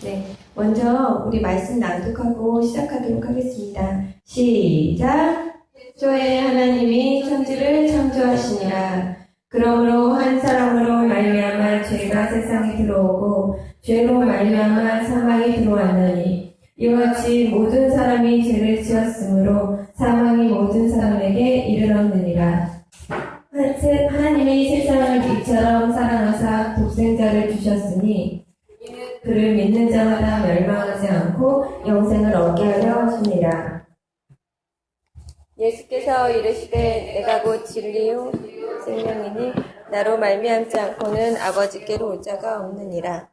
네, 먼저 우리 말씀 낭독하고 시작하도록 하겠습니다. 시작! 태초에 하나님이 천지를 창조하시니라. 그러므로 한 사람으로 말미암아 죄가 세상에 들어오고 죄로 말미암아 사망이 들어왔나니 이와 같이 모든 사람이 죄를 지었으므로 사망이 모든 사람에게 이르렀느니라. 하나님이 세상을 이처럼 사랑하사 독생자를 주셨으니 그를 믿는 자마다 멸망하지 않고 영생을 얻게 하려 하시니라. 예수께서 이르시되 내가 곧 진리요 생명이니 나로 말미암지 않고는 아버지께로 올 자가 없느니라.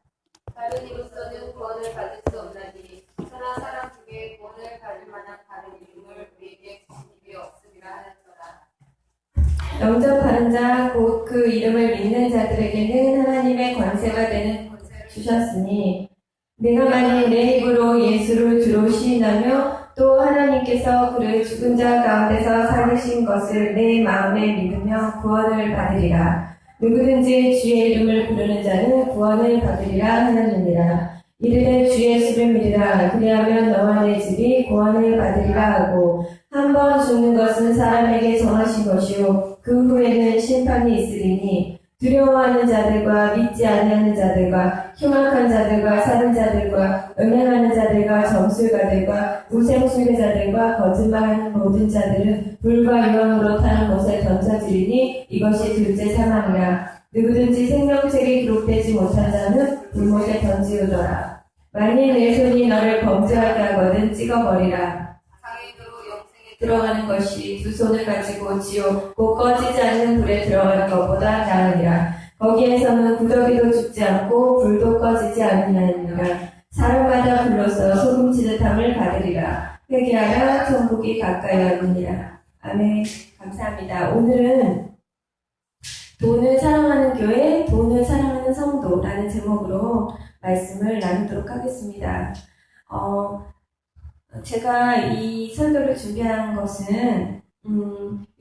다른 이로서는 구원을 받을 수 없나니 그러나 사람 중에 구원을 받을 만한 다른 이름을 우리에게 주신 입이 없음이라 하였더라. 영접하는 자 곧 그 이름을 믿는 자들에게는 하나님의 권세가 되는 권세를 주셨으니 내가 만일 내 입으로 예수를 주로 시인하며 또 하나님께서 그를 죽은 자 가운데서 살리신 것을 내 마음에 믿으며 구원을 받으리라. 누구든지 주의 이름을 부르는 자는 구원을 받으리라 하느니라. 이르되 주 예수를 믿으라. 그리하면 너와 내 집이 구원을 받으리라 하고 한 번 죽는 것은 사람에게 정하신 것이요 그 후에는 심판이 있으리니 두려워하는 자들과 믿지 아니하는 자들과 흉악한 자들과 사는 자들과 음행하는 자들과 점술가들과 우생숭배자들과 거짓말하는 모든 자들은 불과 유황으로 타는 곳에 던져지리니 이것이 둘째 사망이라. 누구든지 생명책에 기록되지 못한 자는 불못에 던지우더라. 만일 내 손이 너를 범죄하게 하거든 찍어버리라. 장애인으로 영생에 들어가는 것이 두 손을 가지고 지옥 곧 꺼지지 않는 불에 들어가는 것보다 나으니라. 거기에서는 구더기도 죽지 않고 불도 꺼지지 않느니라. 사람마다 불로서 소금치듯함을 받으리라. 회개하라 천국이 가까이 왔느니라. 아멘. 감사합니다. 오늘은 돈을 사랑하는 교회, 돈을 사랑하는 성도라는 제목으로 말씀을 나누도록 하겠습니다. 제가 이 설교를 준비한 것은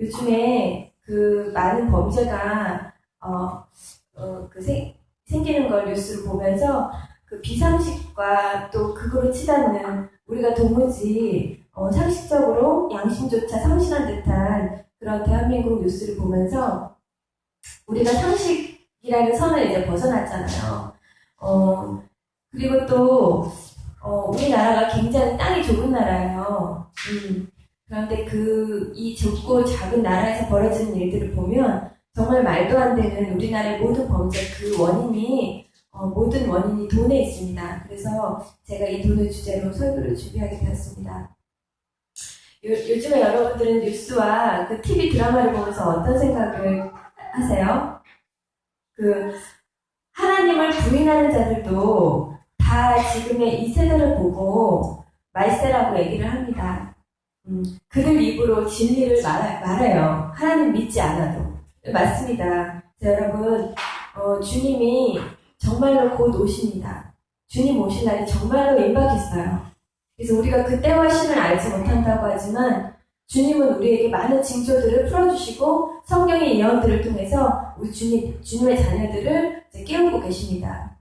요즘에 그 많은 범죄가 생기는 걸 뉴스를 보면서 그 비상식과 또 그거로 치닫는 우리가 도무지 상식적으로 양심조차 상실한 듯한 그런 대한민국 뉴스를 보면서 우리가 상식이라는 선을 이제 벗어났잖아요. 그리고 또 우리나라가 굉장히 땅이 좁은 나라예요. 그런데 이 좁고 작은 나라에서 벌어지는 일들을 보면 정말 말도 안 되는 우리나라의 모든 범죄 그 원인이 모든 원인이 돈에 있습니다. 그래서 제가 이 돈을 주제로 설교를 준비하게 되었습니다. 요즘에 여러분들은 뉴스와 그 TV 드라마를 보면서 어떤 생각을 하세요? 하나님을 부인하는 자들도 다 지금의 이 세대를 보고 말세라고 얘기를 합니다. 그들 입으로 진리를 말해요. 하나님 믿지 않아도. 맞습니다. 자, 여러분, 주님이 정말로 곧 오십니다. 주님 오실 날이 정말로 임박했어요. 그래서 우리가 그 때와 시를 알지 못한다고 하지만 주님은 우리에게 많은 징조들을 풀어주시고 성경의 예언들을 통해서 우리 주님의 자녀들을 깨우고 계십니다.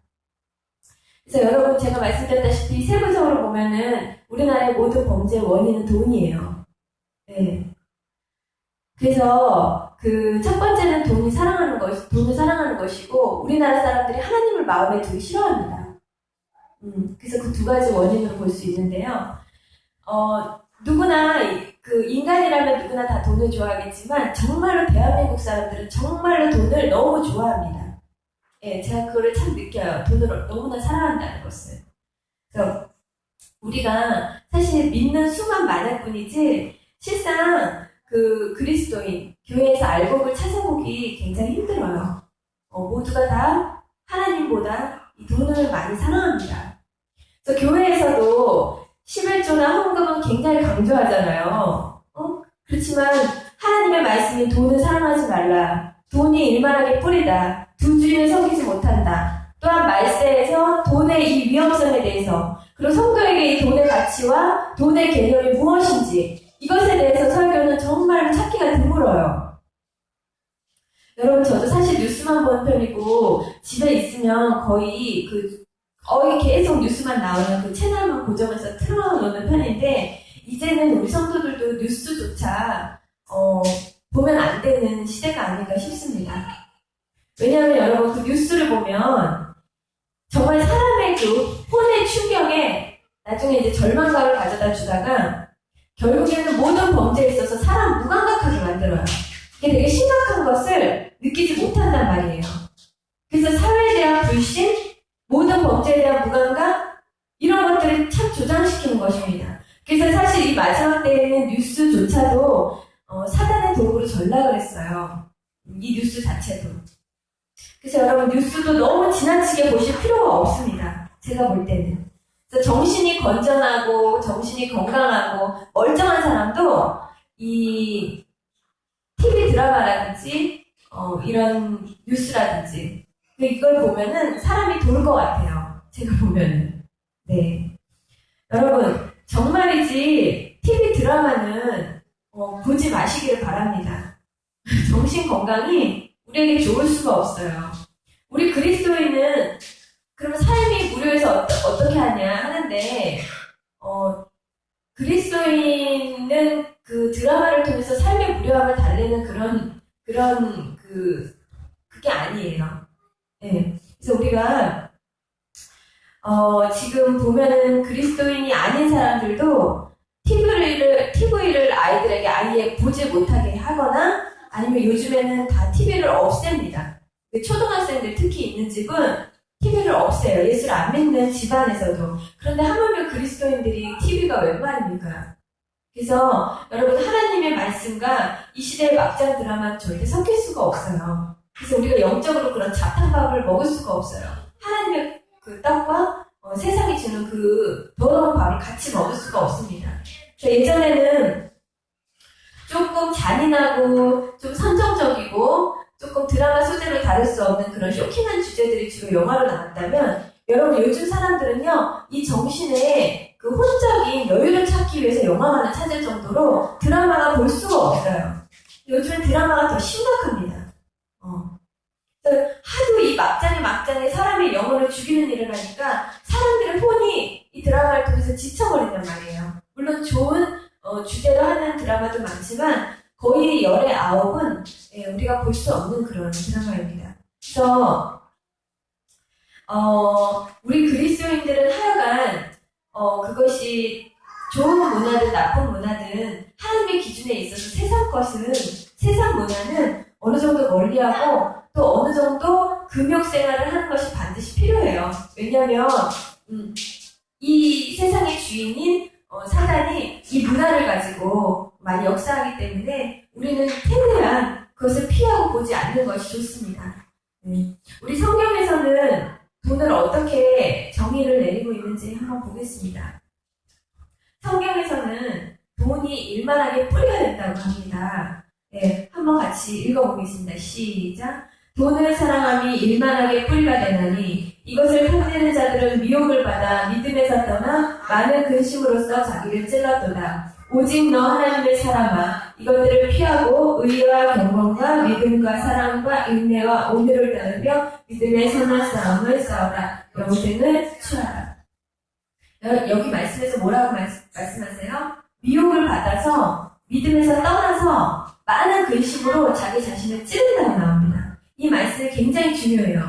그래서 여러분 제가 말씀드렸다시피 세부적으로 보면은 우리나라의 모든 범죄의 원인은 돈이에요. 네. 그래서 그 첫 번째는 돈을 사랑하는 것이고 우리나라 사람들이 하나님을 마음에 두기 싫어합니다. 그래서 그 두 가지 원인으로 볼 수 있는데요. 누구나 인간이라면 누구나 다 돈을 좋아하겠지만 정말로 대한민국 사람들은 정말로 돈을 너무 좋아합니다. 예, 제가 그거를 참 느껴요. 돈을 너무나 사랑한다는 것을. 그래서 우리가 사실 믿는 수만 많을 뿐이지 실상 그 그리스도인 교회에서 알곡을 찾아보기 굉장히 힘들어요. 모두가 다 하나님보다 이 돈을 많이 사랑합니다. 그래서 교회에서도 11조나 헌금은 굉장히 강조하잖아요. 그렇지만 하나님의 말씀이 돈을 사랑하지 말라. 돈이 일만하게 뿌리다. 두 주인을 섬기지 못한다. 또한 말세에서 돈의 이 위험성에 대해서 그리고 성도에게 이 돈의 가치와 돈의 개념이 무엇인지 이것에 대해서 설교는 정말로 찾기가 드물어요. 여러분 저도 사실 뉴스만 보는 편이고 집에 있으면 거의 거의 계속 뉴스만 나오는 그 채널만 고정해서 틀어놓는 편인데, 이제는 우리 성도들도 뉴스조차 보면 안 되는 시대가 아닌가 싶습니다. 왜냐하면 여러분, 그 뉴스를 보면 정말 사람의 그 혼의 충격에 나중에 이제 절망감을 가져다 주다가 결국에는 모든 범죄에 있어서 사람 무감각하게 만들어요. 이게 되게 심각한 것을 느끼지 못한단 말이에요. 그래서 사회에 대한 불신, 모든 범죄에 대한 무감각, 이런 것들을 참 조장시키는 것입니다. 그래서 사실 이 마지막 때에는 뉴스조차도 사단의 도구로 전락을 했어요. 이 뉴스 자체도. 그래서 여러분, 뉴스도 너무 지나치게 보실 필요가 없습니다. 제가 볼 때는. 그래서 정신이 건전하고 정신이 건강하고 멀쩡한 사람도 이 TV 드라마라든지 이런 뉴스라든지 이걸 보면은 사람이 돌 것 같아요. 제가 보면은. 네. 여러분, 정말이지 TV 드라마는 보지 마시기를 바랍니다. 정신 건강이 우리에게 좋을 수가 없어요. 우리 그리스도인은 그럼 삶이 무료해서 어떻게 하냐 하는데 그리스도인은 그 드라마를 통해서 삶의 무료함을 달래는 그게 아니에요. 네. 그래서 우리가 지금 보면은 그리스도인이 아닌 사람들도 TV를 아이들에게 아예 보지 못하게 하거나 아니면 요즘에는 다 TV를 없앱니다. 초등학생들 특히 있는 집은 TV를 없애요. 예수를 안 믿는 집안에서도. 그런데 하물며 그리스도인들이 TV가 웬 말입니까? 그래서 여러분, 하나님의 말씀과 이 시대의 막장 드라마는 절대 섞일 수가 없어요. 그래서 우리가 영적으로 그런 잡탕밥을 먹을 수가 없어요. 하나님의 그 떡과 세상이 주는 그 더러운 밥을 같이 먹을 수가 없습니다. 예전에는 조금 잔인하고 좀 선정적이고 조금 드라마 소재로 다룰 수 없는 그런 쇼킹한 주제들이 주로 영화로 나왔다면, 여러분 요즘 사람들은요, 이 정신에 그 혼적인 여유를 찾기 위해서 영화만을 찾을 정도로 드라마가 볼 수가 없어요. 요즘은 드라마가 더 심각합니다. 하도 이 막장에 사람의 영혼을 죽이는 일을 하니까 사람들의 혼이 이 드라마를 통해서 지쳐버린단 말이에요. 물론 좋은 주제로 하는 드라마도 많지만 거의 10의 9은 우리가 볼 수 없는 그런 드라마입니다. 그래서 우리 그리스도인들은 하여간 그것이 좋은 문화든 나쁜 문화든 하나님의 기준에 있어서 세상 문화는 어느 정도 멀리하고 또 어느 정도 금욕 생활을 하는 것이 반드시 필요해요. 왜냐하면 이 세상의 주인인 사단이 이 문화를 가지고 많이 역사하기 때문에 우리는 최대한 그것을 피하고 보지 않는 것이 좋습니다. 우리 성경에서는 돈을 어떻게 정의를 내리고 있는지 한번 보겠습니다. 성경에서는 돈이 일만하게 뿌리가 된다고 합니다. 한번 같이 읽어보겠습니다. 시작. 돈을 사랑함이 일만하게 뿌리가 되나니 이것을 탐내는 자들은 미혹을 받아 믿음에서 떠나 많은 근심으로써 자기를 찔렀도다. 오직 너 하나님의 사람아, 이것들을 피하고 의와 경건과 믿음과 사랑과 인내와 온유를 따르며 믿음의 선한 싸움을 싸우라. 영생을 취하라. 여기 말씀에서 뭐라고 말씀하세요? 미혹을 받아서 믿음에서 떠나서 많은 근심으로 자기 자신을 찌른다고 나옵니다. 이 말씀이 굉장히 중요해요.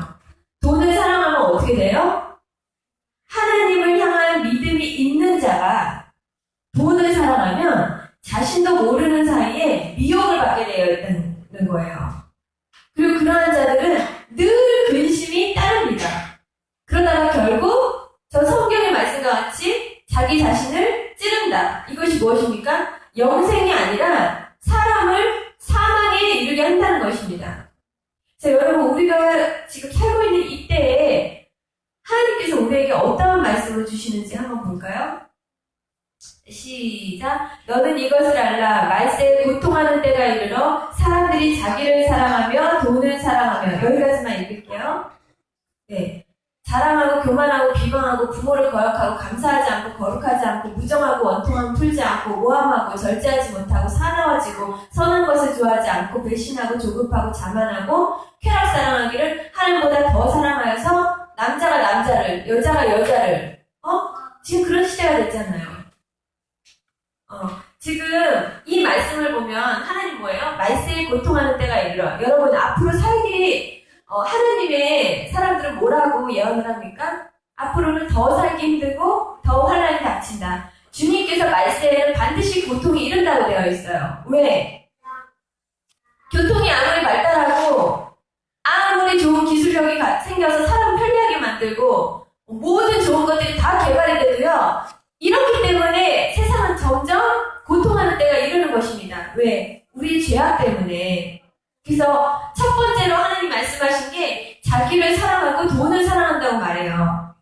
돈을 사랑하면 어떻게 돼요? 하나님을 향한 믿음이 있는 자가 돈을 사랑하면 자신도 모르는 사이에 미혹을 받게 되어 있다는 거예요. 그리고 그러한 자들은 늘 근심이 따릅니다. 그러다가 결국 저 성경의 말씀과 같이 자기 자신을 찌른다. 이것이 무엇입니까? 영생이 아니라 사람을 사망에 이르게 한다는 것입니다. 자, 여러분, 우리가 지금 살고 있는 이때에 하나님께서 우리에게 어떠한 말씀을 주시는지 한번 볼까요? 시작. 너는 이것을 알라. 말세에 고통하는 때가 이르러 사람들이 자기를 사랑하며 돈을 사랑하며, 여기까지만 읽을게요. 자랑하고 교만하고 비방하고 부모를 거역하고 감사하지 않고 거룩하지 않고 무정하고 원통함 풀지 않고 모함하고 절제하지 못하고 사나워지고 선한 것을 좋아하지 않고 배신하고 조급하고 자만하고 쾌락 사랑하기를 하나님보다 더 사랑하여서 남자가 남자를, 여자가 여자를, 지금 그런 시대가 됐잖아요. 지금 이 말씀을 보면 하나님 뭐예요? 말세에 고통하는 때가 이르러. 여러분, 앞으로 살기, 하나님의 사람들은 뭐라고 예언을 합니까? 앞으로는 더 살기 힘들고 더 환난이 닥친다. 주님께서 말세에는 반드시 고통이 이른다고 되어 있어요. 왜? 교통이 아무리 발달하고 아무리 좋은 기술력이 생겨서 사람 편리하게 만들고 모든 좋은 것들이 다 개발이 돼도요. 이렇기 때문에 세상은 점점 고통하는 때가 이르는 것입니다. 왜? 우리의 죄악 때문에. 그래서 첫 번째로 하나님 말씀하신 게 자기를 사랑하고 돈을 사랑한다고 말해요.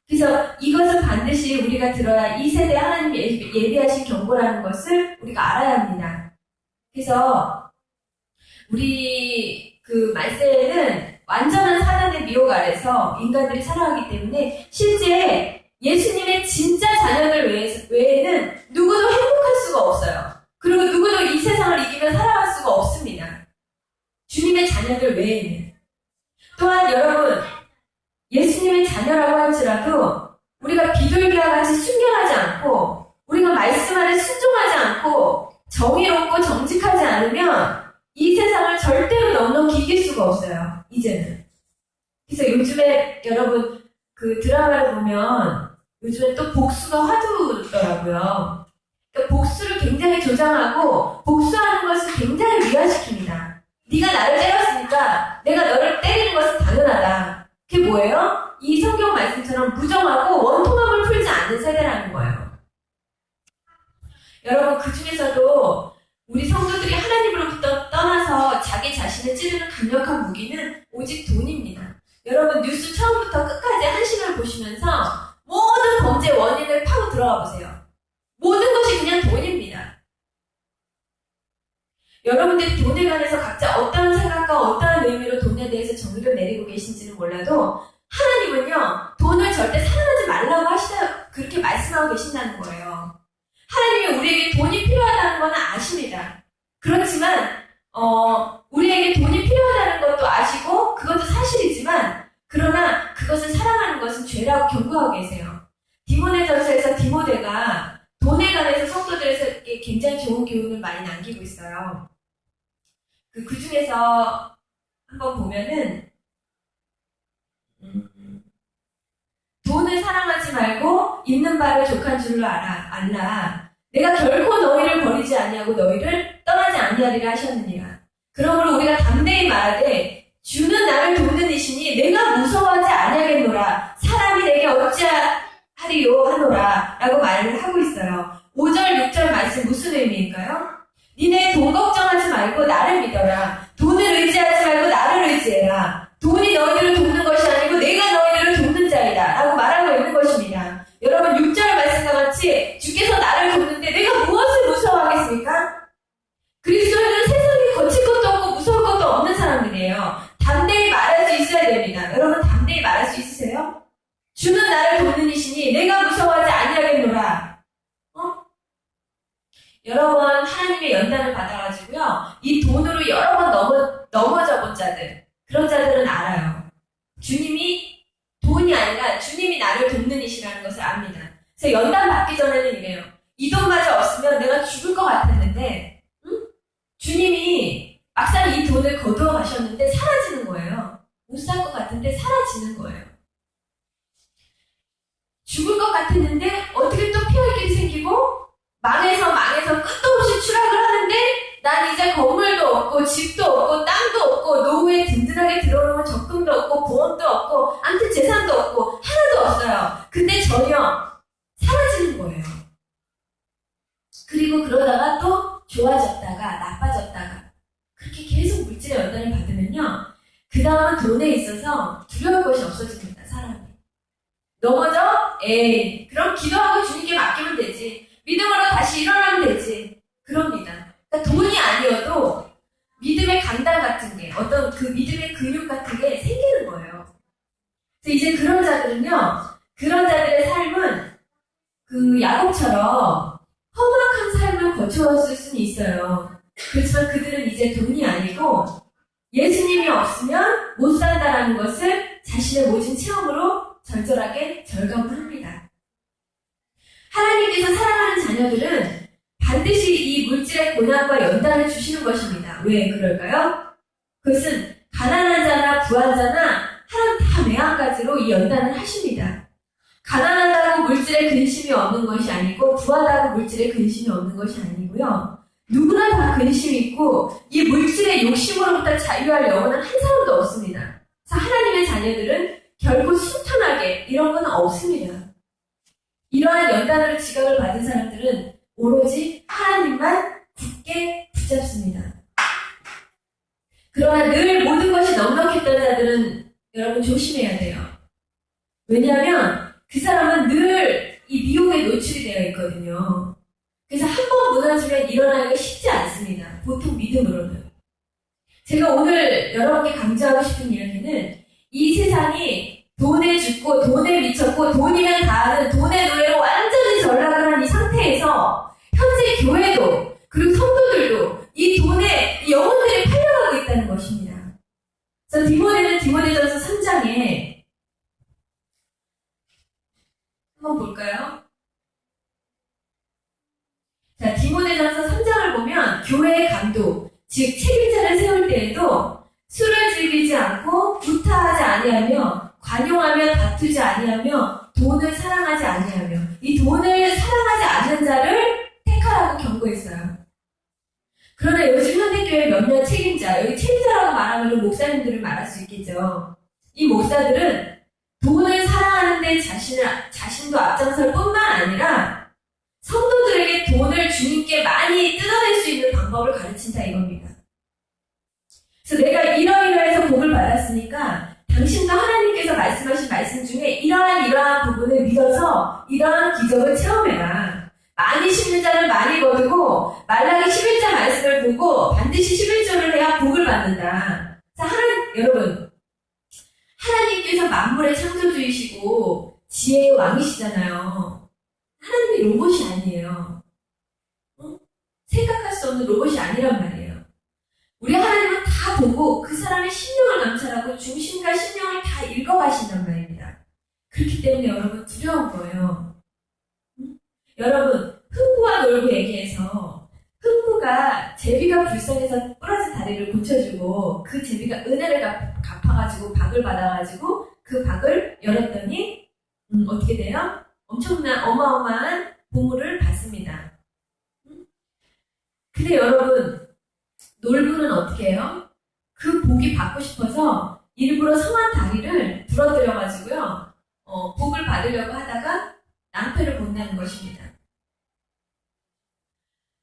그래서 이것은 반드시 우리가 들어야 이 세대에 하나님이 예비하신 경고라는 것을 우리가 알아야 합니다. 그래서 우리 그 말세에는 완전한 사단의 미혹 아래서 인간들이 살아가기 때문에 실제 예수님의 진짜 자녀들 외에는 누구도 행복할 수가 없어요. 그리고 누구도 이 세상을 이기며 살아갈 수가 없습니다. 주님의 자녀들 외에는. 또한 여러분, 예수님의 자녀라고 할지라도 우리가 비둘기와 같이 순결하지 않고 우리가 말씀 안에 순종하지 않고 정의롭고 정직하지 않으면 이 세상을 절대로 넉넉히 이길 수가 없어요. 이제는. 그래서 요즘에 여러분 그 드라마를 보면 요즘에 또 복수가 화두더라고요. 그러니까 복수를 굉장히 조장하고 복수하는 것을 굉장히 위화시킵니다. 네가 나를 때렸으니까 내가 너를 때리는 것은 당연하다. 그게 뭐예요? 이 성경 말씀처럼 무정하고 원통함을 풀지 않는 세대라는 거예요. 여러분, 그 중에서도 우리 성도들이 하나님으로부터 떠나서 자기 자신을 찌르는 강력한 무기는 오직 돈입니다. 여러분, 뉴스 처음부터 끝까지 한심을 보시면서 모든 범죄 원인을 파고 들어가 보세요. 모든 것이 그냥 돈입니다. 여러분들이 돈에 관해서 각자 어떤 생각과 어떠한 의미로 돈에 대해서 정의를 내리고 계신지는 몰라도 하나님은요, 돈을 절대 사랑하지 말라고 그렇게 말씀하고 계신다는 거예요. 하나님이 우리에게 돈이 필요하다는 건 아십니다. 그렇지만 우리에게 돈이 필요하다는 것도 아시고 그것도 사실이지만 그러나 그것을 사랑하는 것은 죄라고 경고하고 계세요. 디모데전서에서 디모데가 돈에 관해서 성도들에게 굉장히 좋은 교훈을 많이 남기고 있어요. 그 중에서 한번 보면은 돈을 사랑하지 말고 있는 바를 족한 줄로 알라. 내가 결코 너희를 버리지 아니하고 너희를 떠나지 아니하리라 하셨느니라. 그러므로 우리가 담대히 말하되 주는 나를 돕는 이시니 내가 무서워하지 아니하겠노라. 사람이 내게 어찌하리요 하노라 라고 말을 하고 있어요. 5절 6절 말씀 무슨 의미일까요? 니네 돈 걱정하지 말고 나를 믿어라. 돈을 의지하지 말고 나를 의지해라. 돈이 너희들을 돕는 것이 아니고 내가 너희들을 돕는 자이다 라고 말하고 있는 것입니다. 여러분 6절 말씀과 같이 주께서 나를 돕는데 내가 무엇을 무서워하겠습니까? 그리스도인은 세상에 거칠 것도 없고 무서울 것도 없는 사람들이에요. 담대히 말할 수 있어야 됩니다. 여러분 담대히 말할 수 있으세요? 주는 나를 돕는 이시니 내가 무서워하지 아니하겠노라. 여러 번 하나님의 연단을 받아가지고요. 이 돈으로 여러 번 넘어져 본 자들, 그런 자들은 알아요. 주님이 돈이 아니라 주님이 나를 돕는 이시라는 것을 압니다. 그래서 연단 받기 전에는 이래요. 이 돈마저 없으면 내가 죽을 것 같았는데 주님이 막상 이 돈을 거두어 가셨는데 사라지는 거예요. 못 살 것 같은데 사라지는 거예요. 죽을 것 같았는데 어떻게 또 피할 길이 생기고 망해서 끝도 없이 추락을 하는데 난 이제 건물도 없고 집도 없고 땅도 없고 노후에 든든하게 들어오는 적금도 없고 보험도 없고 아무튼 재산도 없고 하나도 없어요. 근데 전혀 사라지는 거예요. 그리고 그러다가 또 좋아졌다가 나빠졌다가 그렇게 계속 물질의 연단을 받으면요. 그 다음은 돈에 있어서 두려울 것이 없어집니다. 사람이. 넘어져? 에이 그럼 기도하고 주님께 맡기면 되지. 믿음으로 다시 일어나면 되지. 그럽니다. 그러니까 돈이 아니어도 믿음의 강단 같은 게 어떤 그 믿음의 근육 같은 게 생기는 거예요. 그래서 이제 그런 자들은요. 그런 자들의 삶은 그 야곱처럼 험악한 삶을 거쳐왔을 수는 있어요. 그렇지만 그들은 이제 돈이 아니고 예수님이 없으면 못 산다라는 것을 자신의 모진 체험으로 절절하게 절감을 합니다. 하나님께서 사랑하는 자녀들은 반드시 이 물질의 고난과 연단을 주시는 것입니다. 왜 그럴까요? 그것은 가난한 자나 부한 자나 하나님 다 매한가지로 이 연단을 하십니다. 가난하다고 물질에 근심이 없는 것이 아니고 부하다고 물질에 근심이 없는 것이 아니고요. 누구나 다 근심이 있고 이 물질의 욕심으로부터 자유할 영혼은 한 사람도 없습니다. 그래서 하나님의 자녀들은 결코 순탄하게 이런 건 없습니다. 이러한 연단으로 지각을 받은 사람들은 오로지 하나님만 굳게 붙잡습니다. 그러나 늘 모든 것이 넉넉했던 자들은 여러분 조심해야 돼요. 왜냐하면 그 사람은 늘 이 미혹에 노출이 되어 있거든요. 그래서 한 번 무너지면 일어나기가 쉽지 않습니다. 보통 믿음으로는. 제가 오늘 여러분께 강조하고 싶은 이야기는 이 세상이 돈에 죽고 돈에 미쳤고 돈이면 다 하는 돈의 노예로 완전히 전락을 한 이 상태에서 현재 교회도 그리고 성도들도 이 돈에 이 영혼들이 팔려가고 있다는 것입니다. 그래서 디모데전서 3장에 한번 볼까요? 자, 디모데전서 3장을 보면 교회의 감독, 즉 책임자를 세울 때에도 술을 즐기지 않고 구타하지 아니하며 관용하며 다투지 아니하며 돈을 사랑하지 아니하며 이 돈을 사랑하지 않는 자를 택하라고 경고했어요. 그러나 요즘 현대교회 몇몇 책임자, 여기 책임자라고 말하면 목사님들을 말할 수 있겠죠. 이 목사들은 돈을 사랑하는데 자신도 앞장설 뿐만 아니라 성도들에게 돈을 주님께 많이 뜯어낼 수 있는 방법을 가르친다 이겁니다. 그래서 내가 이러이러해서 복을 받았으니까 당신도 하나님께서 말씀하신 말씀 중에 이러한 부분을 믿어서 이러한 기적을 체험해라. 많이 심는 자는 많이 거두고 말라기 11장 말씀을 보고 반드시 11조를 해야 복을 받는다. 그래서 여러분 하나님께서 만물의 창조주이시고 지혜의 왕이시잖아요. 하나님이 로봇이 아니에요. 생각할 수 없는 로봇이 아니란 말이에요. 우리 하나님은 다 보고 그 사람의 심령을 감찰하고 중심과 심령을 다 읽어가신단 말입니다. 그렇기 때문에 여러분 두려운 거예요. 여러분 흥부와 놀부 얘기해서 흥부가 제비가 불쌍해서 부러진 다리를 고쳐주고 그 제비가 은혜를 갚아가지고 박을 받아가지고 그 박을 열었더니 어떻게 돼요? 엄청난 어마어마한 보물을 받습니다. 근데 여러분 놀부는 어떻게 해요? 그 복이 받고 싶어서 일부러 성한 다리를 부러뜨려가지고요 복을 받으려고 하다가 낭패를 본다는 것입니다.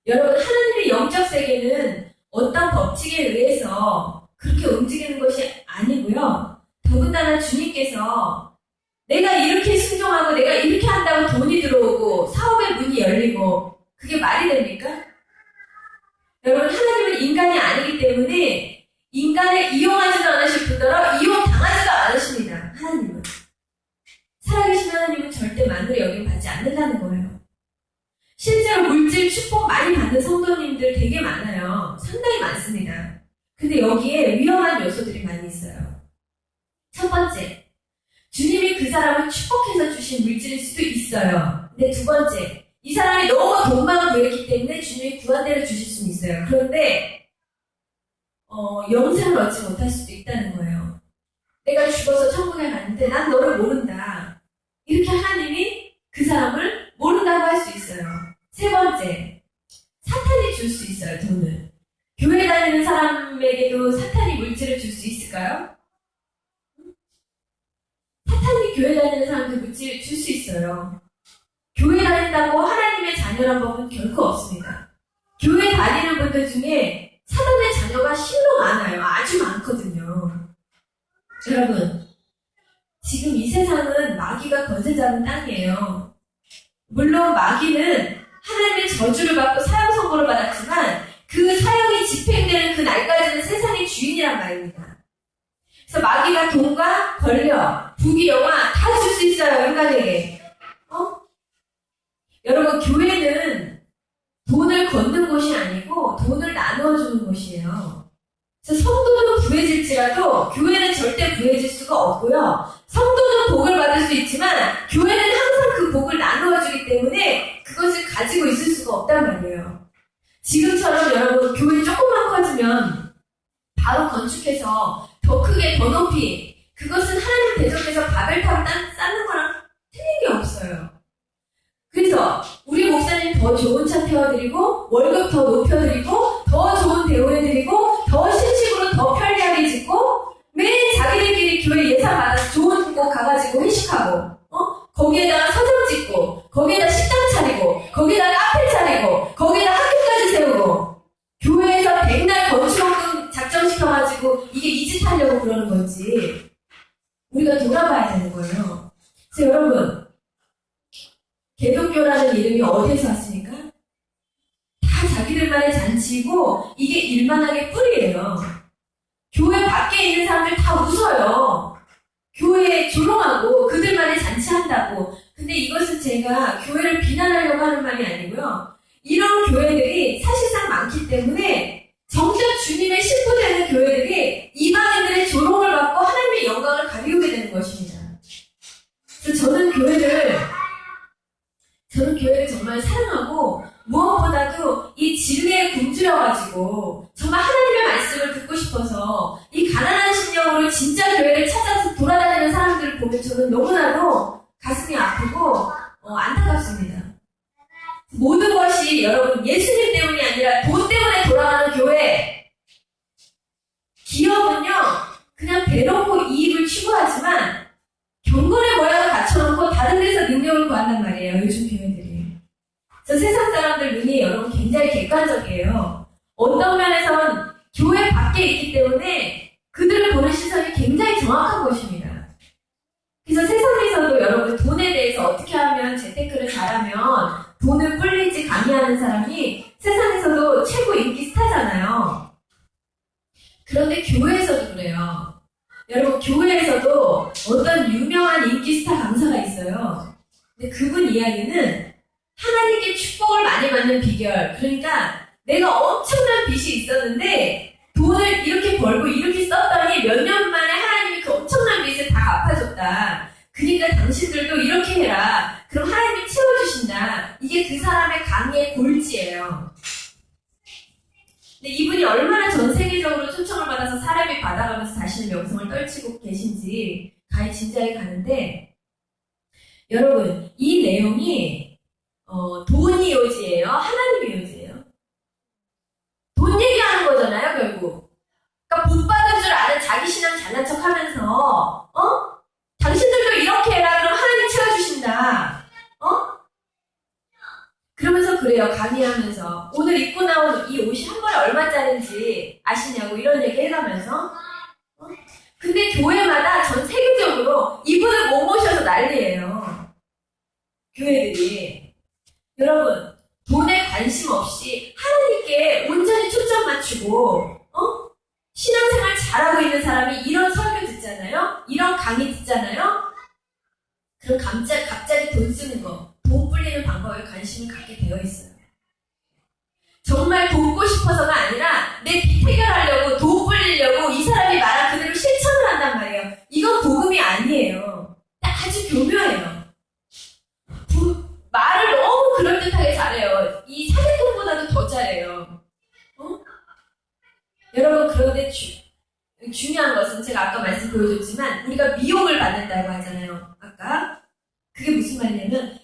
여러분 하나님의 영적 세계는 어떤 법칙에 의해서 그렇게 움직이는 것이 아니고요. 더군다나 주님께서 내가 이렇게 순종하고 내가 이렇게 한다고 돈이 들어오고 사업의 문이 열리고 그게 말이 됩니까? 여러분 하나님은 인간이 아니기 때문에 인간을 이용하지도 않으실 뿐더러 이용당하지도 않으십니다. 하나님은. 살아계신 하나님은 절대 만으로 여김받지 않는다는 거예요. 실제로 물질 축복 많이 받는 성도님들 되게 많아요. 상당히 많습니다. 근데 여기에 위험한 요소들이 많이 있어요. 첫 번째, 주님이 그 사람을 축복해서 주신 물질일 수도 있어요. 근데 두 번째, 이 사람이 너무 돈만 구했기 때문에 주님이 구한 대로 주실 수는 있어요. 그런데 영생을 얻지 못할 수도 있다는 거예요. 내가 죽어서 천국에 갔는데 난 너를 모른다. 이렇게 하나님이 그 사람을 모른다고 할 수 있어요. 세 번째, 사탄이 줄 수 있어요, 돈을. 교회 다니는 사람에게도 사탄이 물질을 줄 수 있을까요? 사탄이 교회 다니는 사람한테 물질을 줄 수 있어요. 교회 다닌다고 하나님의 자녀란 법은 결코 없습니다. 교회 다니는 분들 중에 사단의 자녀가 실로 많아요. 아주 많거든요. 여러분, 지금 이 세상은 마귀가 거저 잡은 땅이에요. 물론 마귀는 하나님의 저주를 받고 사형 선고를 받았지만 그 사형이 집행되는 그 날까지는 세상의 주인이란 말입니다. 그래서 마귀가 돈과 권력, 부귀영화 다 줄 수 있어요, 인간에게. 여러분, 교회는 돈을 걷는 곳이 아니고 돈을 나누어주는 곳이에요. 그래서 성도는 부해질지라도 교회는 절대 부해질 수가 없고요. 성도는 복을 받을 수 있지만 교회는 항상 그 복을 나누어 주기 때문에 그것을 가지고 있을 수가 없단 말이에요. 지금처럼 여러분 교회 조금만 커지면 바로 건축해서 더 크게 더 높이 그것은 하나님 대적에서 바벨탑 쌓는 거랑 틀린 게 없어요. 그래서 우리 목사님 더 좋은 차 태워드리고 월급 더 높여드리고 더 좋은 대우해드리고 더 신식으로 더 편리하게 짓고 매일 자기들끼리 교회 예산 받아서 좋은 곳 가가지고 회식하고 거기에다가 서점 짓고 거기에다 식당 차리고 거기에다 카페 차리고 거기에다 학교까지 세우고 교회에서 백날 건축원금 작정시켜가지고 이게 이 짓 하려고 그러는 건지 우리가 돌아봐야 되는 거예요. 그래서 여러분 개독교라는 이름이 어디에서 왔습니까? 다 자기들만의 잔치이고 이게 일만하게 뿌리예요. 교회 밖에 있는 사람들 다 웃어요. 교회에 조롱하고 그들만의 잔치한다고. 근데 이것은 제가 교회를 비난하려고 하는 말이 아니고요. 이런 교회들이 사실상 많기 때문에 정작 주님의 신부되는 교회들이 이방인들의 조롱을 받고 하나님의 영광을 가리우게 되는 것입니다. 그래서 저는 교회를 정말 사랑하고 무엇보다도 이 진리에 굶주려가지고 정말 하나님의 말씀을 듣고 싶어서 이 가난한 심령으로 진짜 교회를 찾아서 돌아다니는 사람들을 보면 저는 너무나도 가슴이 아프고 안타깝습니다. 모든 것이 여러분 예수님 때문이 아니라 돈 때문에 돌아가는 교회. 기업은요 그냥 대놓고 이익을 추구하지만 경건의 모양을 갖춰놓고 다른 데서 능력을 구한단 말이에요. 요즘 교회들이. 그래서 세상 사람들 눈이 여러분 굉장히 객관적이에요. 어떤 면에선 교회 밖에 있기 때문에 그들을 보는 시선이 굉장히 정확한 것입니다. 그래서 세상에서도 여러분 돈에 대해서 어떻게 하면 재테크를 잘하면 돈을 불릴지 강의하는 사람이 세상에서도 최고 인기 스타잖아요. 그런데 교회에서도 그래요. 여러분 교회에서도 어떤 유명한 인기 스타 강사가 있어요. 근데 그분 이야기는 하나님께 축복을 많이 받는 비결. 그러니까 내가 엄청난 빚이 있었는데 돈을 이렇게 벌고 이렇게 썼더니 몇 년 만에 하나님이 그 엄청난 빚을 다 갚아줬다. 그러니까 당신들도 이렇게 해라. 그럼 하나님이 채워주신다. 이게 그 사람의 강의의 골지예요. 근데 이분이 얼마나 전 세계적으로 초청을 받아서 사람이 받아가면서 자신의 명성을 떨치고 계신지 가히 진지하게 가는데 여러분 이 내용이 돈이 요지예요? 하나님이 요지예요? 돈 얘기하는 거잖아요 결국. 그러니까 복 받은 줄 아는 자기 신앙 잘난 척 하면서 당신들도 이렇게 해라 그럼 하나님 채워주신다. 그러면서 그래요. 강의하면서 오늘 입고 나온 이 옷이 한 벌에 얼마짜린지 아시냐고 이런 얘기 해가면서 근데 교회마다 전 세계적으로 이분을 못 모셔서 난리예요. 교회들이. 여러분 돈에 관심 없이 하나님께 온전히 초점 맞추고 신앙생활 잘하고 있는 사람이 이런 설교 듣잖아요. 이런 강의 듣잖아요. 그럼 갑자기 돈 쓰는 거 돈 불리는 방법에 관심을 갖게 되어 있어요. 정말 돕고 싶어서가 아니라 내 빚 해결하려고 돈 불리려고 이 사람이 말한 그대로 실천을 한단 말이에요. 이건 복음이 아니에요. 아주 교묘해요. 말을 너무 그럴듯하게 잘해요. 이 사기꾼보다도 더 잘해요. 여러분 그런데 중요한 것은 제가 아까 말씀 보여줬지만 우리가 미혹을 받는다고 하잖아요. 아까 그게 무슨 말이냐면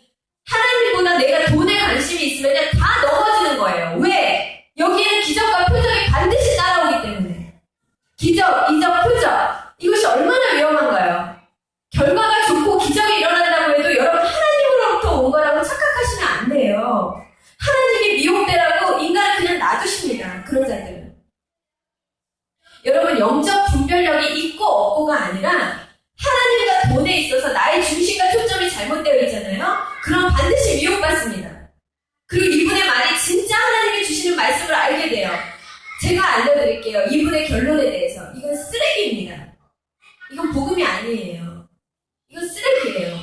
하나님보다 내가 돈에 관심이 있으면 그냥 다 넘어지는 거예요. 왜? 여기에는 기적과 표적이 반드시 따라오기 때문에. 기적, 이적, 표적 이것이 얼마나 위험한가요? 결과가 좋고 기적이 일어난다고 해도 여러분 하나님으로부터 온 거라고 착각하시면 안 돼요. 하나님이 미혹되라고 인간을 그냥 놔두십니다. 그런 자들은. 여러분 영적 분별력이 있고 없고가 아니라 하나님과 돈에 있어서 나의 중심과 초점이 잘못되어 있잖아요. 그럼 반드시 미혹받습니다. 그리고 이분의 말이 진짜 하나님이 주시는 말씀을 알게 돼요. 제가 알려드릴게요. 이분의 결론에 대해서. 이건 쓰레기입니다. 이건 복음이 아니에요. 이건 쓰레기예요.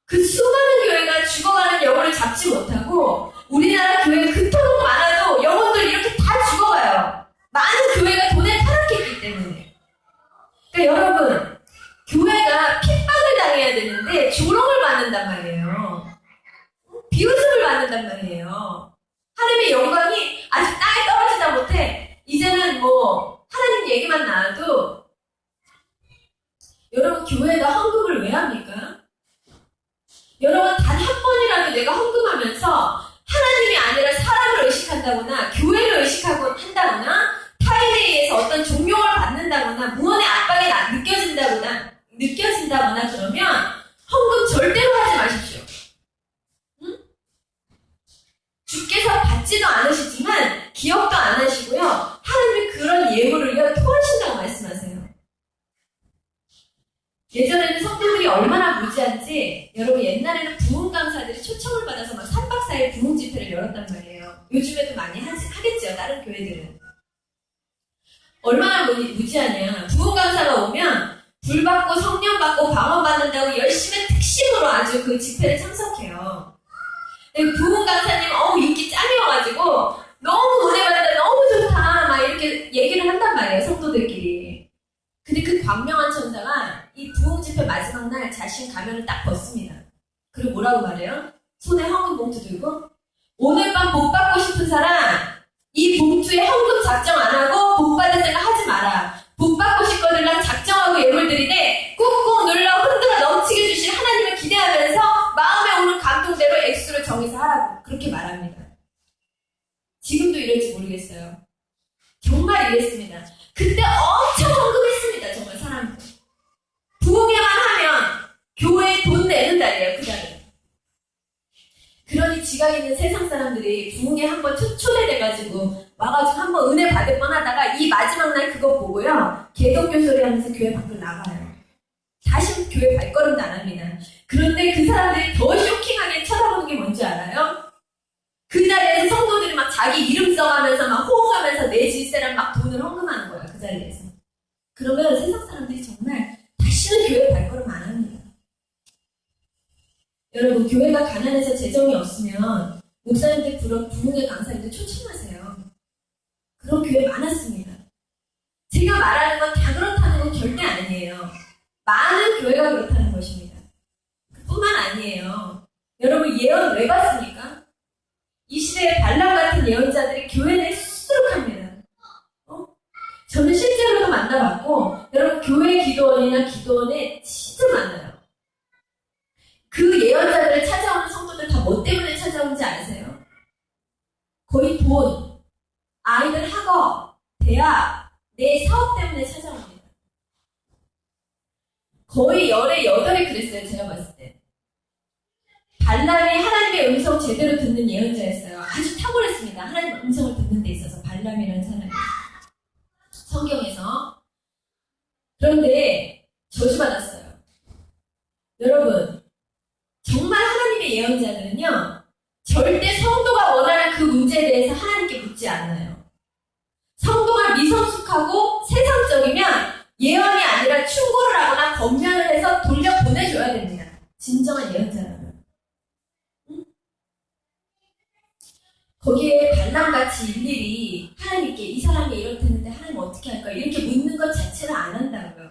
그 수많은 교회가 죽어가는 영혼을 잡지 못하고 우리나라 교회는 그토록 많아도 영혼들 이렇게 다 죽어가요. 많은 교회가 조롱을 받는단 말이에요. 비웃음을 받는단 말이에요. 하나님의 영광이 아직 땅에 떨어지다 못해 이제는 뭐 하나님 얘기만 나와도 여러분 교회가 헌금을 왜 합니까? 여러분 단 한 번이라도 내가 헌금하면서 하나님이 아니라 사람을 의식한다거나 교회를 의식하고 한다거나 타인에 의해서 어떤 종용을 받는다거나 무언의 압박이 느껴진다거나 그러면 헌금 절대로 하지 마십시오. 응? 주께서 받지도 않으시지만 기억도 안 하시고요. 하나님이 그런 예물을요 토하신다고 말씀하세요. 예전에는 성도들이 얼마나 무지한지 여러분 옛날에는 부흥 강사들이 초청을 받아서 막 3박 4일 부흥 집회를 열었단 말이에요. 요즘에도 많이 하겠죠. 다른 교회들은. 얼마나 무지하냐. 부흥 강사가 오면 불 받고 성령 받고 방언 받는다고 열심히 특심으로 아주 그 집회를 참석해요. 부흥 강사님 인기 짱이어가지고 너무 은혜 받는다 너무 좋다 막 이렇게 얘기를 한단 말이에요. 성도들끼리. 근데 그 광명한 천사가 이 부흥 집회 마지막 날 자신 가면을 딱 벗습니다. 그리고 뭐라고 말해요? 손에 헌금 봉투 들고 오늘 밤 복 받고 싶은 사람 이 봉투에 헌금 작정 안 하고 복 받을 생각 하지 마라. 복 받고 싶거든 난 작정하고 예물 드리되 꾹꾹 눌러 흔들어 넘치게 주실 하나님을 기대하면서 마음에 오는 감동대로 액수를 정해서 하라고 그렇게 말합니다. 지금도 이럴지 모르겠어요. 정말 이랬습니다. 그때 엄청 헌금했습니다. 정말 사람들. 부흥회만 하면 교회에 돈 내는 날이에요. 그날은. 그러니 지각 있는 세상 사람들이 부흥회 한번 초대돼가지고 와가지고 한번 은혜 받을 뻔하다가 이 마지막 날 그거 보고요. 개독교 소리 하면서 교회 밖으로 나가요. 다시 교회 발걸음도 안 합니다. 그런데 그 사람들이 더 쇼킹하게 쳐다보는 게 뭔지 알아요? 그 자리에서 성도들이 막 자기 이름 써가면서 막 호응하면서 내 질세랑 막 돈을 헌금하는 거예요. 그 자리에서. 그러면 세상 사람들이 정말 다시는 교회 발걸음 안 합니다. 여러분 교회가 가난해서 재정이 없으면 목사님들 부흥회 강사님들 초청하세요. 그런 교회 많았습니다. 제가 말하는 건 다 그렇다는 건 절대 아니에요. 많은 교회가 그렇다는 것입니다. 뿐만 아니에요. 여러분 예언 왜 받습니까? 이 시대에 발람 같은 예언자들이 교회 내에 수두룩합니다. 저는 실제로도 만나봤고 여러분 교회 기도원이나 기도원에 진짜 많아요. 그 예언자들을 찾아오는 성도들 다 뭐 때문에 찾아오는지 아세요? 거의 돈, 아이들 학업, 대학, 내 사업 때문에 찾아옵니다. 거의 열에 8이 그랬어요. 제가 봤을 때. 발람이 하나님의 음성 제대로 듣는 예언자였어요. 아주 탁월했습니다. 하나님 음성을 듣는 데 있어서 발람이라는 사람이. 성경에서. 그런데 저주받았어요. 여러분 정말 하나님의 예언자들은요 절대 성도가 원하는 그 문제에 대해서 하나님께 묻지 않아요. 성도가 미성숙하고 세상적이면 예언이 아니라 충고를 하거나 권면을 해서 돌려보내줘야 됩니다. 진정한 예언자라면. 거기에 발람같이 일일이 하나님께 이 사람이 이렇다는데 하나님 어떻게 할까 이렇게 묻는 것 자체를 안 한다고요.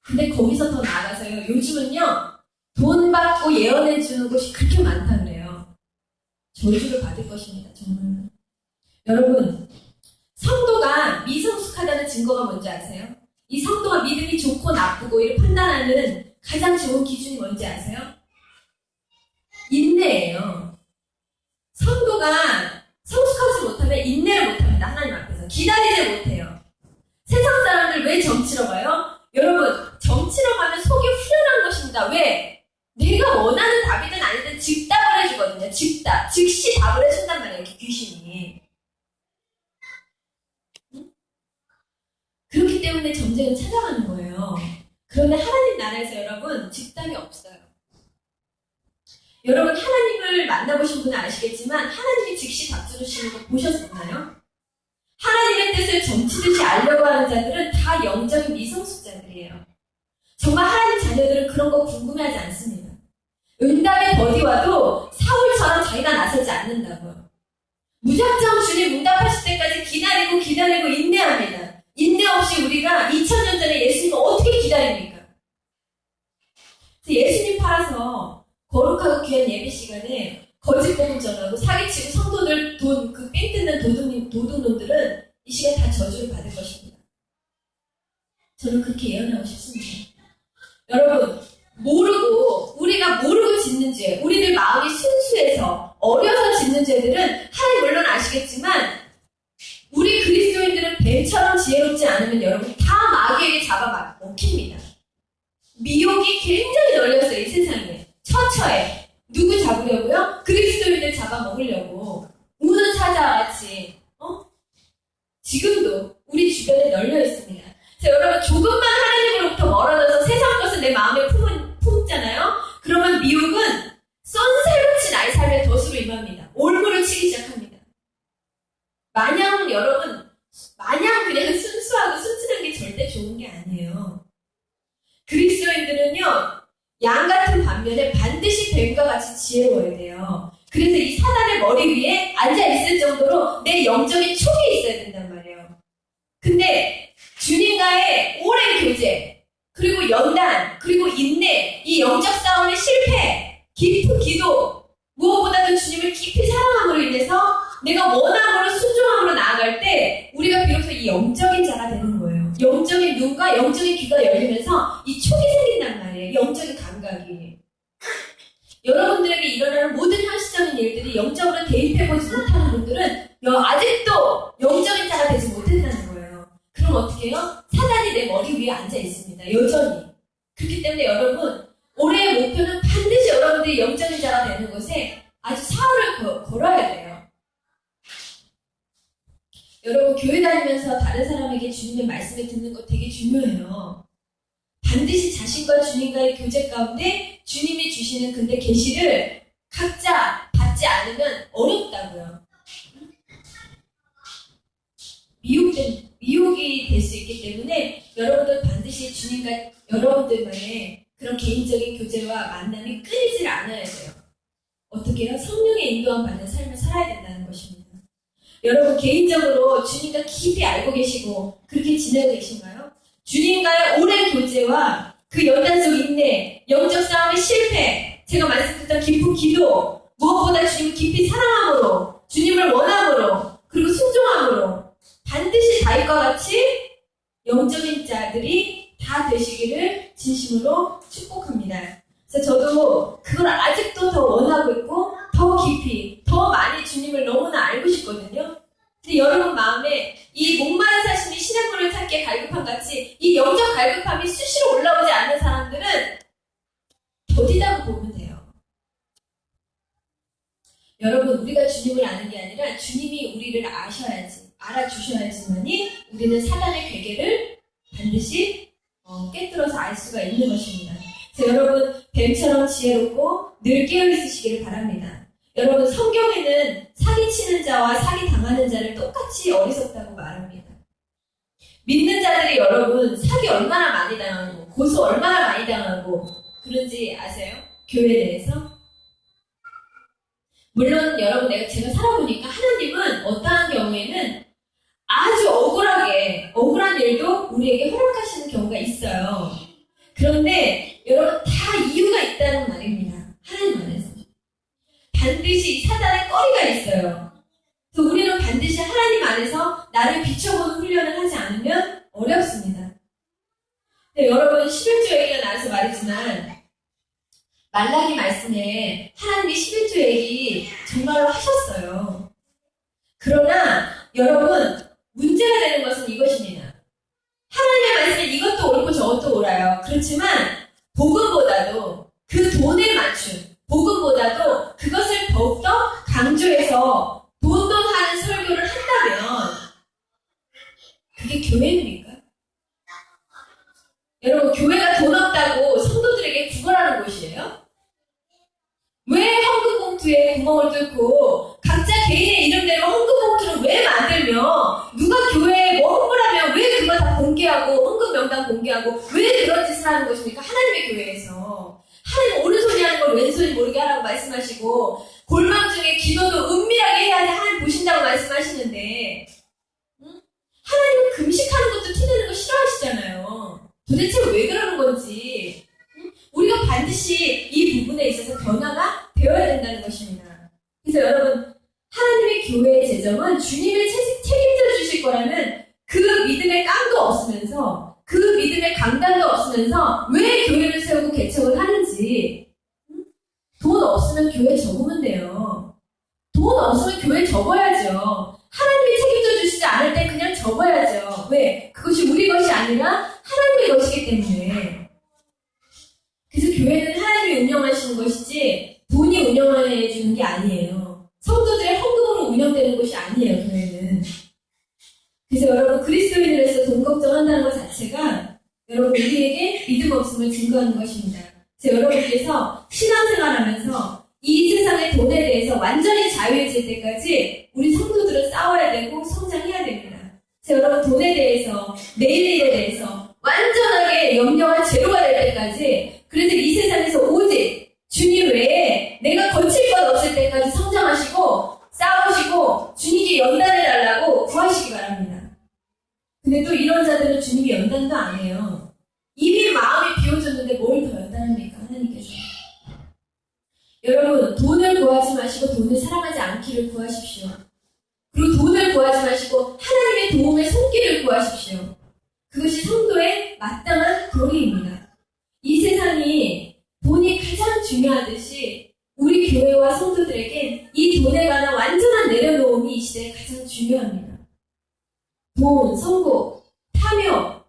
근데 거기서 더 나아가서요. 요즘은요. 돈 받고 예언해 주는 곳이 그렇게 많다 그래요. 저주를 받을 것입니다. 정말. 여러분 성도가 미성숙하다는 증거가 뭔지 아세요? 이 성도가 믿음이 좋고 나쁘고 이를 판단하는 가장 좋은 기준이 뭔지 아세요? 인내예요. 성도가 성숙하지 못하면 인내를 못합니다. 하나님 앞에서. 기다리지 못해요. 세상 사람들 왜 정치러 가요? 여러분 정치러 가면 속이 후련한 것입니다. 왜? 내가 원하는 답이든 아니든 즉답을 해주거든요. 즉답. 즉시 답을 해준단 말이에요. 이렇게 귀신이. 응? 그렇기 때문에 전쟁은 찾아가는 거예요. 그런데 하나님 나라에서 여러분 즉답이 없어요. 여러분 하나님을 만나보신 분은 아시겠지만 하나님이 즉시 답 주시는 거 보셨나요? 하나님의 뜻을 점치듯이 알려고 하는 자들은 다 영적인 미성숙자들이에요. 정말 하나님 자녀들은 그런 거 궁금해하지 않습니다. 응답의 더디 와도 사울처럼 자기가 나서지 않는다고요. 무작정 주님 응답하실 때까지 기다리고 인내합니다. 인내 없이 우리가 2000년 전에 예수님을 어떻게 기다립니까? 그래서 예수님 팔아서 거룩하고 귀한 예배 시간에 거짓 복음 전하고 사기치고 성도들 돈, 삥 뜯는 도둑놈들은 이 시간에 다 저주를 받을 것입니다. 저는 그렇게 예언하고 싶습니다. 여러분, 우리가 모르고 짓는 죄, 우리들 마음이 순수해서 어려서 짓는 죄들은 하나님 물론 아시겠지만 우리 그리스도인들은 뱀처럼 지혜롭지 않으면 여러분 다 마귀에게 잡아먹힙니다. 미혹이 굉장히 널렸어요. 이 세상에. 처처해. 누구 잡으려고요? 그리스도인들 잡아먹으려고. 우는 사자와 같이 지금도 우리 주변에 널려 있습니다. 그래서 여러분 조금만 하나님으로부터 멀어져서 세상 것을 내 마음에 품잖아요. 그러면 미혹은 쏜살같이 나의 삶에 덫으로 임합니다. 올무를 치기 시작합니다. 마냥 그냥 순수하고 순진한 게 절대 좋은 게 아니에요. 그리스도인들은요, 양 같은 반면에 반드시 뱀과 같이 지혜로워야 돼요. 그래서 이 사단의 머리 위에 앉아있을 정도로 내 영적인 촉이 있어야 된단 말이에요. 근데 주님과의 오랜 교제, 그리고 연단, 그리고 인내, 이 영적 싸움의 실패, 깊은 기도, 무엇보다도 주님을 깊이 사랑함으로 인해서 내가 원함으로 순종함으로 나아갈 때 우리가 비로소 이 영적인 자가 되는 거예요. 영적인 눈과 영적인 귀가 열리면서 이 촉이 생긴단 말이에요. 영적인 감각이. 여러분들에게 일어나는 모든 현실적인 일들이 영적으로 대입해보지 못하는 분들은 아직도 영적인 자가 되지 못했다는 거예요. 그럼 어떻게 해요? 사단이 내 머리 위에 앉아 있습니다. 여전히. 그렇기 때문에 여러분, 올해의 목표는 반드시 여러분들이 영적인 자가 되는 것에 아주 사활을 걸어야 돼요. 여러분, 교회 다니면서 다른 사람에게 주님의 말씀을 듣는 거 되게 중요해요. 반드시 자신과 주님과의 교제 가운데 주님이 주시는 근데 계시를 각자 받지 않으면 어렵다고요. 미혹이 될 수 있기 때문에 여러분들 반드시 주님과 여러분들만의 그런 개인적인 교제와 만남이 끊이질 않아야 돼요. 어떻게 해요? 성령의 인도함 받는 삶을 살아야 된다는 것입니다. 여러분 개인적으로 주님과 깊이 알고 계시고 그렇게 지내고 계신가요? 주님과의 오랜 교제와 그 연단 속 인내, 영적 싸움의 실패, 제가 말씀드렸던 깊은 기도, 무엇보다 주님을 깊이 사랑함으로, 주님을 원함으로, 그리고 순종함으로 반드시 다윗과 같이 영적인 자들이 다 되시기를 진심으로 축복합니다. 그래서 저도 그걸 아직도 더 원하고 있고 더 깊이, 더 많이 주님을 너무나 알고 싶거든요. 근데 여러분 마음에 이 목마른 사심이 시냇물을 찾기에 갈급함 같이 이 영적 갈급함이 수시로 올라오지 않는 사람들은 더디다고 보면 돼요. 여러분 우리가 주님을 아는 게 아니라 주님이 우리를 알아주셔야지만이 우리는 사단의 괴계를 반드시 깨뚫어서 알 수가 있는 것입니다. 그래서 여러분 뱀처럼 지혜롭고 늘 깨어있으시기를 바랍니다. 여러분 성경에는 사기치는 자와 사기당하는 자를 똑같이 어리석다고 말합니다. 믿는 자들이 여러분 사기 얼마나 많이 당하고 고소 얼마나 많이 당하고 그런지 아세요? 교회에 대해서? 물론 여러분 제가 살아보니까 하나님은 어떠한 경우에는 아주 억울한 일도 우리에게 허락하시는 경우가 있어요. 그런데 여러분 다 이유가 있다는 말입니다. 하나님 안에서. 반드시 사단의 꺼리가 있어요. 그래서 우리는 반드시 하나님 안에서 나를 비춰보는 훈련을 하지 않으면 어렵습니다. 근데 여러분 11조 얘기가 나와서 말이지만 말라기 말씀에 하나님이 11조 얘기 정말로 하셨어요. 그러나 여러분 문제가 되는 것은 이것입니다. 하나님의 말씀에 이것도 옳고 저것도 옳아요. 그렇지만 복음보다도 그 돈에 맞춘 복음보다도 그것을 더욱더 강조해서 돈돈하는 설교를 한다면 그게 교회입니까? 여러분 교회가 돈 없다고 성도들에게 구걸하는 곳이에요? 왜 헌금 봉투에 구멍을 뚫고 각자 개인의 이름대로 헌금 봉투를 왜 만들며 누가 교회에 뭐 헌금하면 왜 그거 다 공개하고 헌금 명단 공개하고 왜 그런 짓을 하는 것입니까? 하나님의 교회에서 하나님 오른손이 하는 걸 왼손이 모르게 하라고 말씀하시고 골방 중에 기도도 은밀하게 해야지 하나님 보신다고 말씀하시는데 하나님은 금식하는 것도 티내는 거 싫어하시잖아요. 도대체 왜 그러는 건지 우리 우리가 반드시 이 부분에 있어서 변화가 되어야 된다는 것입니다. 그래서 여러분, 하나님의 교회의 재정은 주님이 책임져 주실 거라는 그 믿음의 깡도 없으면서, 그 믿음의 강단도 없으면서 왜 교회를 세우고 개척을 하는지. 돈 없으면 교회 접으면 돼요. 돈 없으면 교회 접어야죠. 하나님이 책임져 주시지 않을 때 그냥 접어야죠. 왜? 그것이 우리 것이 아니라 하나님의 것이기 때문에. 그래서 교회는 하나님이 운영하시는 것이지 돈이 운영해 주는 게 아니에요. 성도들의 헌금으로 운영되는 것이 아니에요, 교회는. 그래서 여러분, 그리스도인으로서 돈 걱정한다는 것 자체가 여러분 우리에게 믿음 없음을 증거하는 것입니다. 그래서 여러분께서 신앙생활하면서 이 세상의 돈에 대해서 완전히 자유해질 때까지 우리 성도들은 싸워야 되고 성장해야 됩니다. 그래서 여러분, 돈에 대해서, 내일 일에 대해서 완전하게 염려가 제로가 될 때까지, 그래서 이 세상에서 오직 주님 외에 내가 거칠 것 없을 때까지 성장하시고 싸우시고 주님께 연단해달라고 구하시기 바랍니다. 근데 또 이런 자들은 주님이 연단도 안 해요. 이미 마음이 비워졌는데 뭘 더 연단합니까? 하나님께서. 여러분, 돈을 구하지 마시고 돈을 사랑하지 않기를 구하십시오. 그리고 돈을 구하지 마시고 하나님의 도움의 손길을 구하십시오. 그것이 성도의 마땅한 도리입니다. 이 세상이 돈이 가장 중요하듯이 우리 교회와 성도들에게 이 돈에 관한 완전한 내려놓음이 이 시대에 가장 중요합니다. 돈, 성공, 탐욕,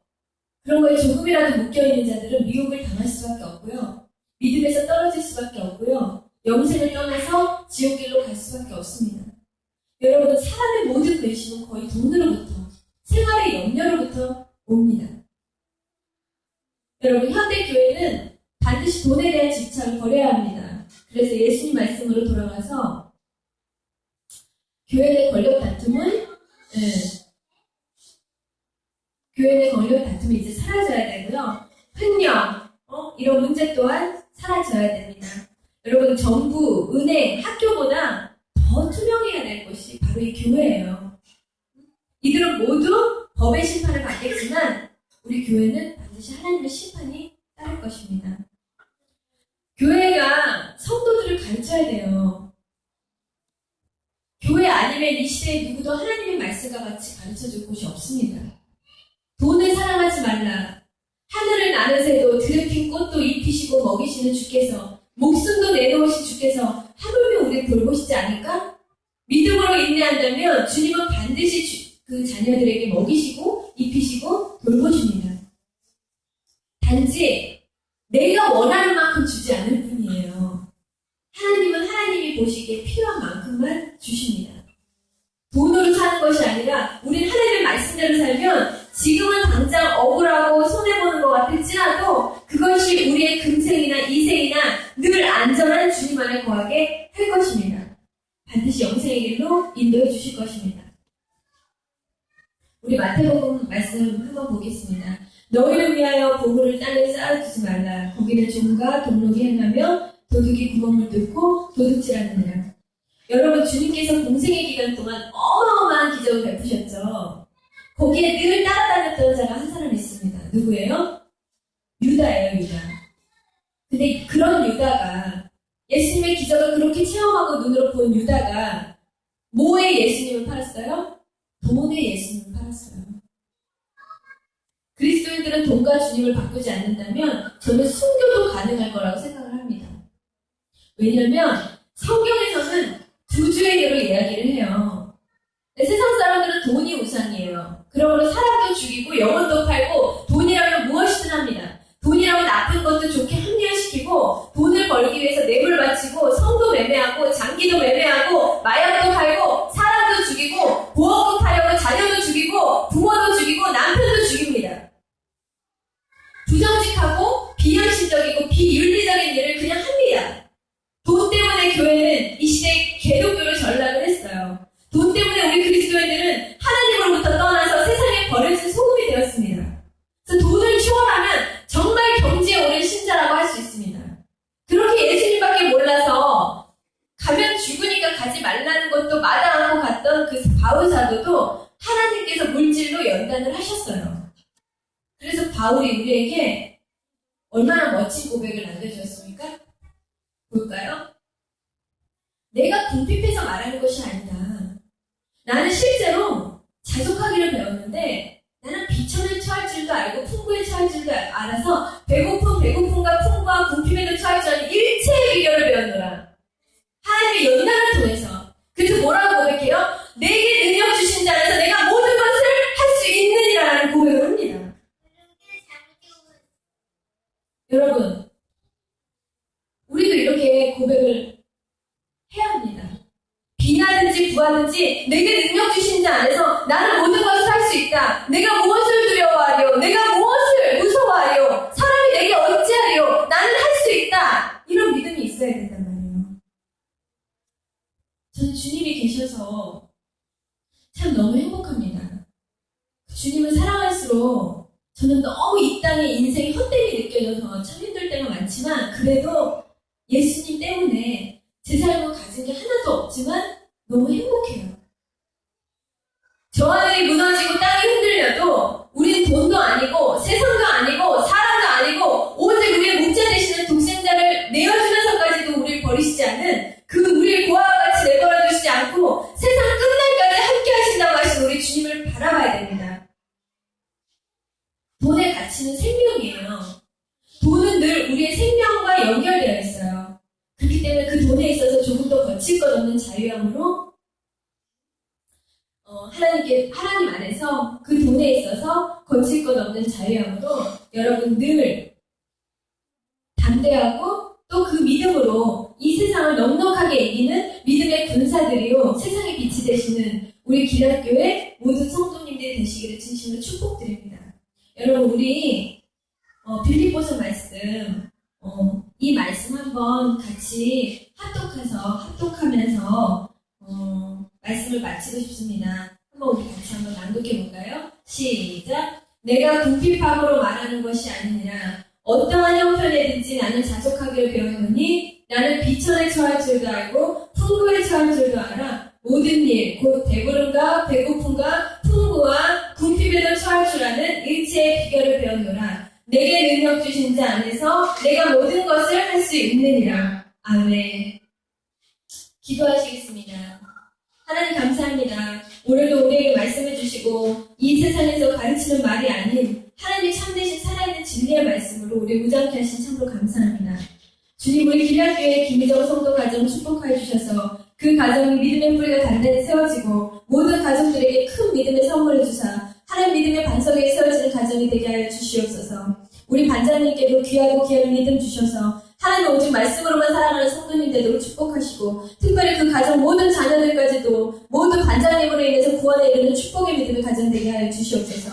그런 거에 조금이라도 묶여있는 자들은 미혹을 당할 수밖에 없고요. 믿음에서 떨어질 수밖에 없고요. 영생을 떠나서 지옥길로 갈 수밖에 없습니다. 여러분, 사람의 모든 근심은 거의 돈으로부터, 생활의 염려로부터 옵니다. 여러분, 현대교회는 반드시 돈에 대한 집착을 버려야 합니다. 그래서 예수님 말씀으로 돌아가서 교회 내 권력 다툼은 교회 내 권력 다툼이 이제 사라져야 되고요. 횡령, 이런 문제 또한 사라져야 됩니다. 여러분, 정부, 은행, 학교보다 더 투명해야 될 것이 바로 이 교회예요. 이들은 모두 법의 심판을 받겠지만 우리 교회는 반드시 하나님의 심판이 따를 것입니다. 교회가 성도들을 가르쳐야 돼요. 교회 아니면 이 시대에 누구도 하나님의 말씀과 같이 가르쳐줄 곳이 없습니다. 돈을 사랑하지 말라. 하늘을 나는 새도 드래핀 꽃도 입히시고 먹이시는 주께서, 목숨도 내놓으신 주께서 하물며 우리를 돌보시지 않을까? 믿음으로 인내한다면 주님은 반드시 그 자녀들에게 먹이시고 입히시고 돌보십니다. 단지 내가 원하는 만큼 주지 않을 뿐이에요. 하나님은 하나님이 보시기에 필요한 만큼만 주십니다. 돈으로 사는 것이 아니라 우리는 하나님의 말씀대로 살면 지금은 당장 억울하고 손해보는 것 같을지라도 그것이 우리의 금생이나 이생이나 늘 안전한 주님 안에 거하게 할 것입니다. 반드시 영생의 길로 인도해 주실 것입니다. 우리 마태복음 말씀 한번 보겠습니다. 너희를 위하여 보물을 땅에 쌓아두지 말라. 거기는 종과 동록이 행하며 도둑이 구멍을 뚫고 도둑질하느니라. 여러분, 주님께서 공생의 기간 동안 어마어마한 기적을 베푸셨죠. 거기에 늘 따라다녔던 자가 한 사람 있습니다. 누구예요? 유다예요, 유다. 근데 그런 유다가, 예수님의 기적을 그렇게 체험하고 눈으로 본 유다가 뭐에 예수님을 팔았어요? 돈에 예수님을 팔았어요. 그리스도인들은 돈과 주님을 바꾸지 않는다면 저는 순교도 가능할 거라고 생각을 합니다. 왜냐하면 성경에서는 두 주의 교를 이야기를 해요. 세상 사람들은 돈이 우상이에요. 그러므로 사람도 죽이고 영혼도 팔고 돈이라면 무엇이든 합니다. 돈이라면 나쁜 것도 좋게 합리화시키고 돈을 벌기 위해서 뇌물 바치고 성도 매매하고 장기도 매매하고 마약도 팔고 사람도 죽이고 보험도 타려고 자녀도 죽이고 부모도 죽이고 남편도 죽입니다. 부정직하고 비현실적이고 비윤리적인 일을 그냥 합니다. 돈 때문에 교회는 이 시대에 개독교로 전락을 했어요. 돈 때문에 우리 그리스도인들은 하나님으로부터 떠나서 세상에 버려진 소금이 되었습니다. 그래서 돈을 추월하면 정말 경지에 오른 신자라고 할 수 있습니다. 그렇게 예수님밖에 몰라서 가면 죽으니까 가지 말라는 것도 마다하고 갔던 그 바울 사도도 하나님께서 물질로 연단을 하셨어요. 그래서 바울이 우리에게 얼마나 멋진 고백을 남겨주었습니까? 볼까요? 내가 궁핍해서 말하는 것이 아니다. 나는 실제로 자족하기를 배웠는데 나는 비천에 처할 줄도 알고 풍부에 처할 줄도 알아서 배고픔과 풍부와 궁핍에도 처할 줄 아는 일체의 비결을 배웠노라. 하나님의 연단을 통해서. 그래서 뭐라고 고백해요? 내게 능력 주신 자 안에서 내가 모든 것을 할 수 있느니라는 고백을 합니다. 여러분, 우리도 이렇게 고백을 해야 합니다. 비나든지 부하든지 내게 능력 주신 자 안에서 나는 모든 것을 할 수 있다. 내가 무엇을 두려워하려? 내가 무엇을 무서워하려? 사람이 내게 어찌하려? 나는 할 수 있다. 이런 믿음이 있어야 된단 말이에요. 저는 주님이 계셔서 참 너무 행복합니다. 주님을 사랑할수록 저는 너무 이 땅의 인생이 헛되게 느껴져서 참 힘들 때가 많지만 그래도 예수님 때문에 제 삶을 가진 게 하나도 없지만 너무 행복해요. 저 하늘이 무너지고 땅이 흔들려도 우리는 돈도 아니고 세상도 아니고 사람도 아니고 오직 우리의 목자 되시는 독생자를 내어주면서까지도 우리를 버리시지 않는 그 우리를 고아와 같이 내버려 두시지 않고 세상 끝날까지 함께 하신다고 하신 우리 주님을 바라봐야 됩니다. 돈의 가치는 생명이에요. 돈은 늘 우리의 생명과 연결되어 있어요. 그렇기 때문에 그 돈에 있어서 조금 더 거칠 것 없는 자유함으로 하나님 안에서 그 돈에 있어서 거칠 것 없는 자유함으로 여러분 늘 담대하고 또 그 믿음으로 이 세상을 넉넉하게 이기는 믿음의 군사들이요 세상의 빛이 되시는 우리 기락교회 모든 성도님들이 되시기를 진심으로 축복드립니다. 여러분 우리 빌립보서 말씀 이 말씀 한번 같이 합독하면서 말씀을 마치고 싶습니다. 한번 우리 같이 한번 낭독해 볼까요? 시작. 내가 궁핍함으로 말하는 것이 아니니라. 어떠한 형편에든지 나는 자족하기를 배웠노니 나는 비천에 처할 줄도 알고 풍부에 처할 줄도 알아. 모든 일, 곧 배부름과 배고픔과 풍부와 궁핍에도 처할 줄 아는 일체의 비결을 배웠노라. 내게 능력 주신 자 안에서 내가 모든 것을 할 수 있느니라. 아멘. 기도하시겠습니다. 하나님 감사합니다. 오늘도 우리에게 말씀해 주시고 이 세상에서 가르치는 말이 아닌 하나님의 참되신 살아있는 진리의 말씀으로 우리 무장케 하신 참으로 감사합니다. 주님 우리 기량교회 김희정 성도 가정 축복하여 주셔서 그 가정이 믿음의 뿌리가 단단히 세워지고 모든 가정들에게 큰 믿음의 선물을 주사 하나님 믿음의 반석에 세워지는 가정이 되게 하여 주시옵소서. 우리 반장님께도 귀하고 귀한 믿음 주셔서 하나님 오직 말씀으로만 살아가는 성도님 되도록 축복하시고 특별히 그 가정 모든 자녀들까지도 모든 반장님으로 인해서 구원에 이르는 축복의 믿음의 가정 되게 하여 주시옵소서.